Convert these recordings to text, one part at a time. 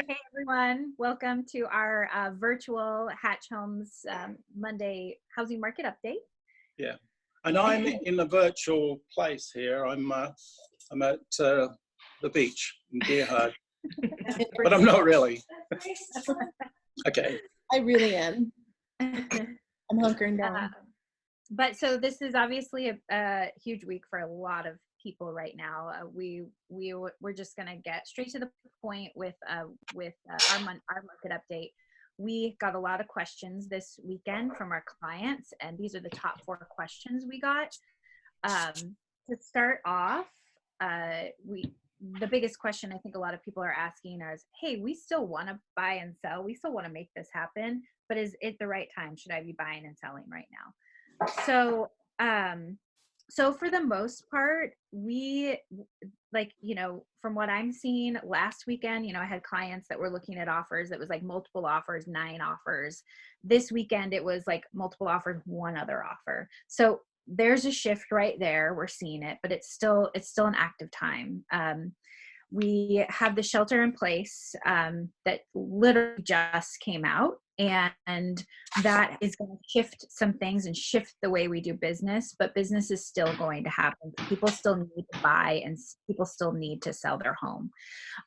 Hi. Hey everyone, welcome to our virtual Hatch Homes Monday housing market update. Yeah, and I'm in a virtual place here. I'm at the beach in Deerherd, but I'm not really. Okay. I really am. I'm hunkering down. But so this is obviously a huge week for a lot of people right now. We're just going to get straight to the point with our market update. We got a lot of questions this weekend from our clients, and these are the top 4 questions we got. To start off, the biggest question I think a lot of people are asking is, hey, we still want to buy and sell. We still want to make this happen, but is it the right time? Should I be buying and selling right now? So for the most part, we from what I'm seeing last weekend, I had clients that were looking at offers that was like multiple offers, 9 offers. This weekend, it was like multiple offers, 1 other offer. So there's a shift right there. We're seeing it, but it's still an active time. We have the shelter in place that literally just came out, and that is going to shift some things and shift the way we do business, but business is still going to happen. People still need to buy and people still need to sell their home.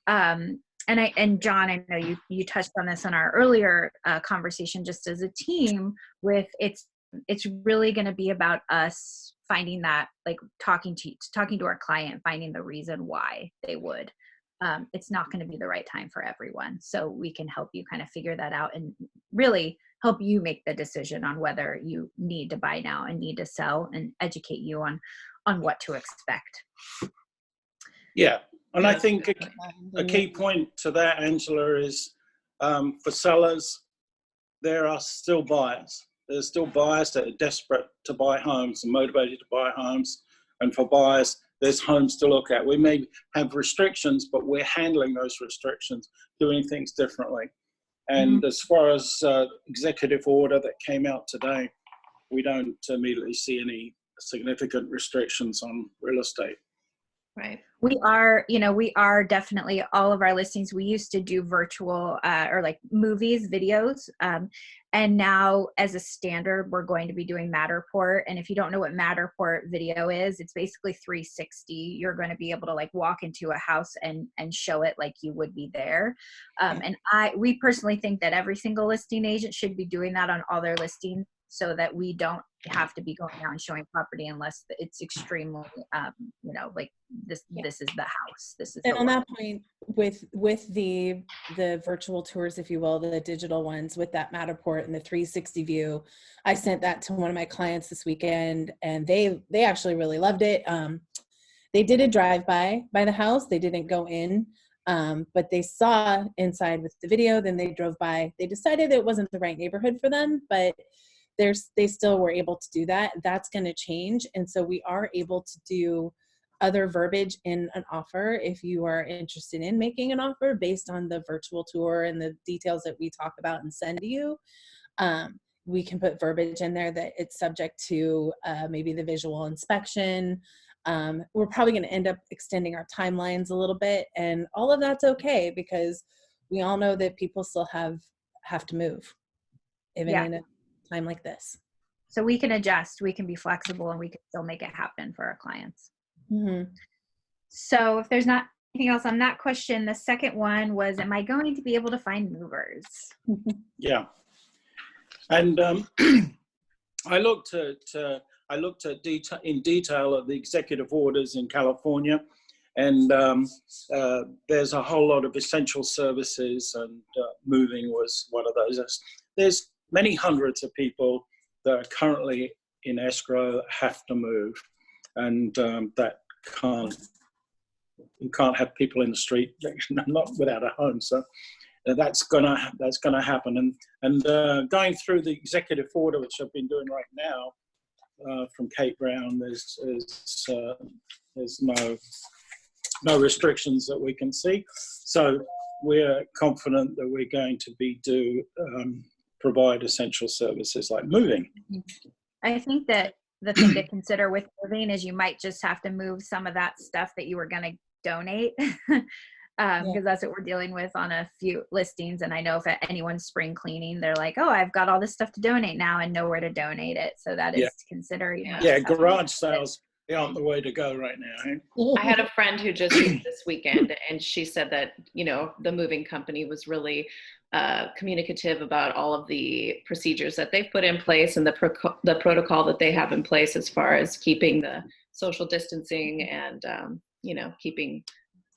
And John, I know you touched on this in our earlier conversation, just as a team, with it's really going to be about us finding that, like talking to our client, finding the reason why they would. It's not going to be the right time for everyone. So we can help you kind of figure that out and really help you make the decision on whether you need to buy now and need to sell, and educate you on what to expect. Yeah, and I think a key point to that, Angela, is for sellers, there are still buyers. There's still buyers that are desperate to buy homes and motivated to buy homes. And for buyers, there's homes to look at. We may have restrictions, but we're handling those restrictions, doing things differently. And as far as executive order that came out today, we don't immediately see any significant restrictions on real estate. Right. We are definitely, all of our listings, we used to do virtual or like movies, videos. And now as a standard, we're going to be doing Matterport. And if you don't know what Matterport video is, it's basically 360. You're going to be able to like walk into a house and show it like you would be there. And we personally think that every single listing agent should be doing that on all their listings, so that we don't have to be going out and showing property unless it's extremely, like this is the house. This is. And on that point, with the virtual tours, if you will, the digital ones with that Matterport and the 360 view, I sent that to one of my clients this weekend, and they actually really loved it. They did a drive-by by the house. They didn't go in, but they saw inside with the video. Then they drove by. They decided it wasn't the right neighborhood for them, but they still were able to do that. That's going to change. And so we are able to do other verbiage in an offer if you are interested in making an offer based on the virtual tour and the details that we talk about and send to you. We can put verbiage in there that it's subject to maybe the visual inspection. We're probably going to end up extending our timelines a little bit, and all of that's okay, because we all know that people still have to move even in a time like this. So we can adjust, we can be flexible, and we can still make it happen for our clients. So if there's not anything else on that question, the second one was, am I going to be able to find movers? Yeah. And I looked at in detail at the executive orders in California, and there's a whole lot of essential services, and moving was one of those. There's many hundreds of people that are currently in escrow that have to move, and that you can't have people in the street not without a home. So that's gonna happen. And going through the executive order, which I've been doing right now from Kate Brown, there's no restrictions that we can see. So we're confident that we're going to be provide essential services like moving. I think that the thing to consider with moving is you might just have to move some of that stuff that you were going to donate because that's what we're dealing with on a few listings. And I know if anyone's spring cleaning, they're like, oh, I've got all this stuff to donate now and nowhere to donate it. So that is to consider. Yeah, garage sales aren't the way to go right now. Eh? I had a friend who just moved this weekend, and she said that, you know, the moving company was really communicative about all of the procedures that they've put in place and the protocol that they have in place as far as keeping the social distancing and, you know, keeping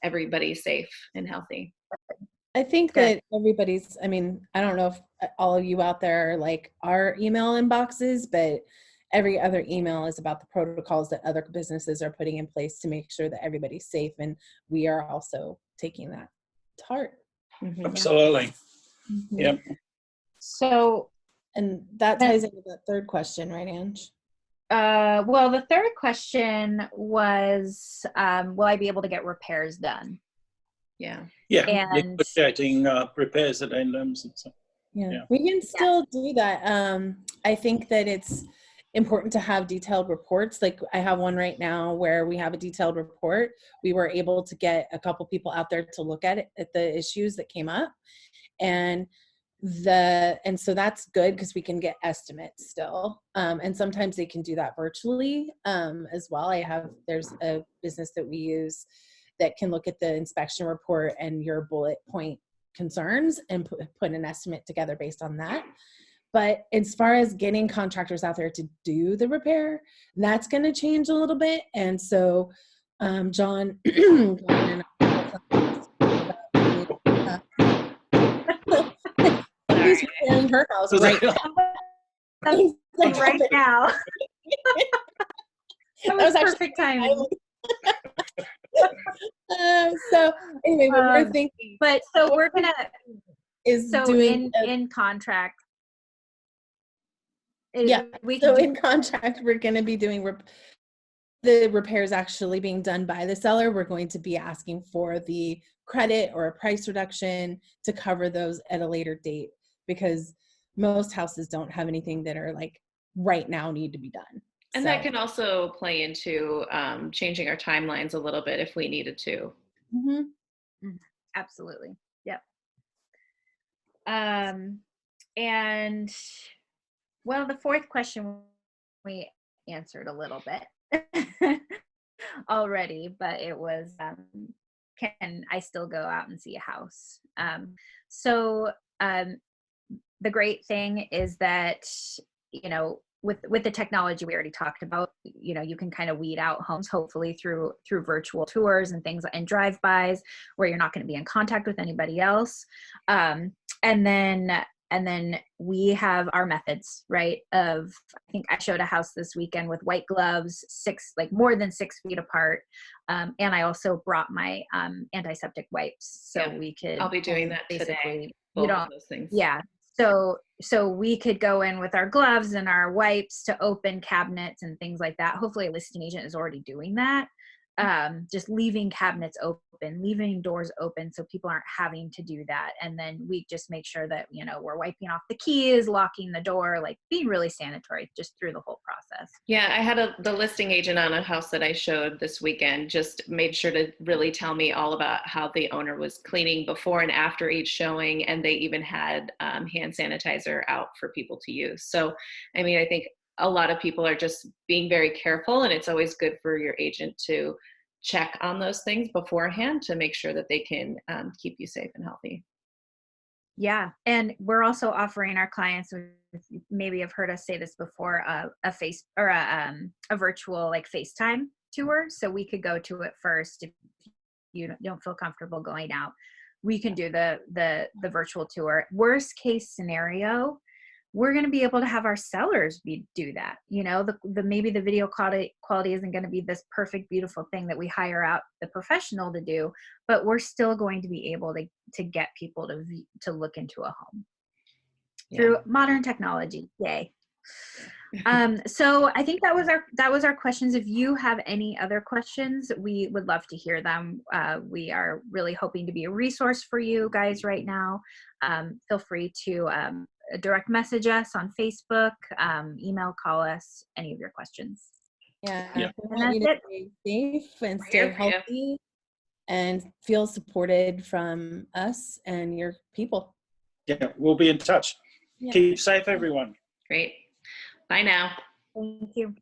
everybody safe and healthy. I think that everybody's, I mean, I don't know if all of you out there are like our email inboxes, but every other email is about the protocols that other businesses are putting in place to make sure that everybody's safe. And we are also taking that to heart. Mm-hmm. Absolutely. Mm-hmm. Yep. So, and that ties into the third question, right, Ange? Well, the third question was, will I be able to get repairs done? Yeah. Yeah. And Negotiating repairs addendums and so. Yeah, we can still do that. I think that it's important to have detailed reports. Like I have one right now where we have a detailed report. We were able to get a couple people out there to look at it, at the issues that came up. And so that's good because we can get estimates still. And sometimes they can do that virtually as well. There's a business that we use that can look at the inspection report and your bullet point concerns and put an estimate together based on that. But as far as getting contractors out there to do the repair, that's going to change a little bit. And so John and somebody's repairing her house right now. Right now. That was perfect timing. So anyway, what we're thinking, but so we're gonna doing in contract. In contract, we're going to be doing the repairs actually being done by the seller. We're going to be asking for the credit or a price reduction to cover those at a later date, because most houses don't have anything that are like right now need to be done. And that can also play into changing our timelines a little bit if we needed to. Mm-hmm. Absolutely. Yep. And well, the fourth question we answered a little bit already, but it was, can I still go out and see a house? So the great thing is that, you know, with the technology we already talked about, you know, you can kind of weed out homes hopefully through virtual tours and things and drive-bys where you're not going to be in contact with anybody else. And then we have our methods, right? I think I showed a house this weekend with white gloves, more than 6 feet apart. And I also brought my antiseptic wipes, so we could. I'll be doing that today. Both of those things. Yeah. So we could go in with our gloves and our wipes to open cabinets and things like that. Hopefully a listing agent is already doing that. Just leaving cabinets open, leaving doors open so people aren't having to do that. And then we just make sure that, you know, we're wiping off the keys, locking the door, like being really sanitary just through the whole process. Yeah, I had the listing agent on a house that I showed this weekend just made sure to really tell me all about how the owner was cleaning before and after each showing. And they even had hand sanitizer out for people to use. So, I mean, I think a lot of people are just being very careful, and it's always good for your agent to check on those things beforehand to make sure that they can keep you safe and healthy. Yeah. And we're also offering our clients, maybe have heard us say this before, a virtual like FaceTime tour. So we could go to it first. If you don't feel comfortable going out, we can do the virtual tour. Worst case scenario, we're going to be able to have our sellers do that. You know, maybe the video quality isn't going to be this perfect, beautiful thing that we hire out the professional to do, but we're still going to be able to get people to look into a home through modern technology. Yay. So I think that was our questions. If you have any other questions, we would love to hear them. We are really hoping to be a resource for you guys right now. Feel free to direct message us on Facebook, email, call us, any of your questions. Yeah. Yeah. We want you to stay safe and stay healthy. and feel supported from us and your people. Yeah, we'll be in touch. Yeah. Keep safe, everyone. Great. Bye now. Thank you.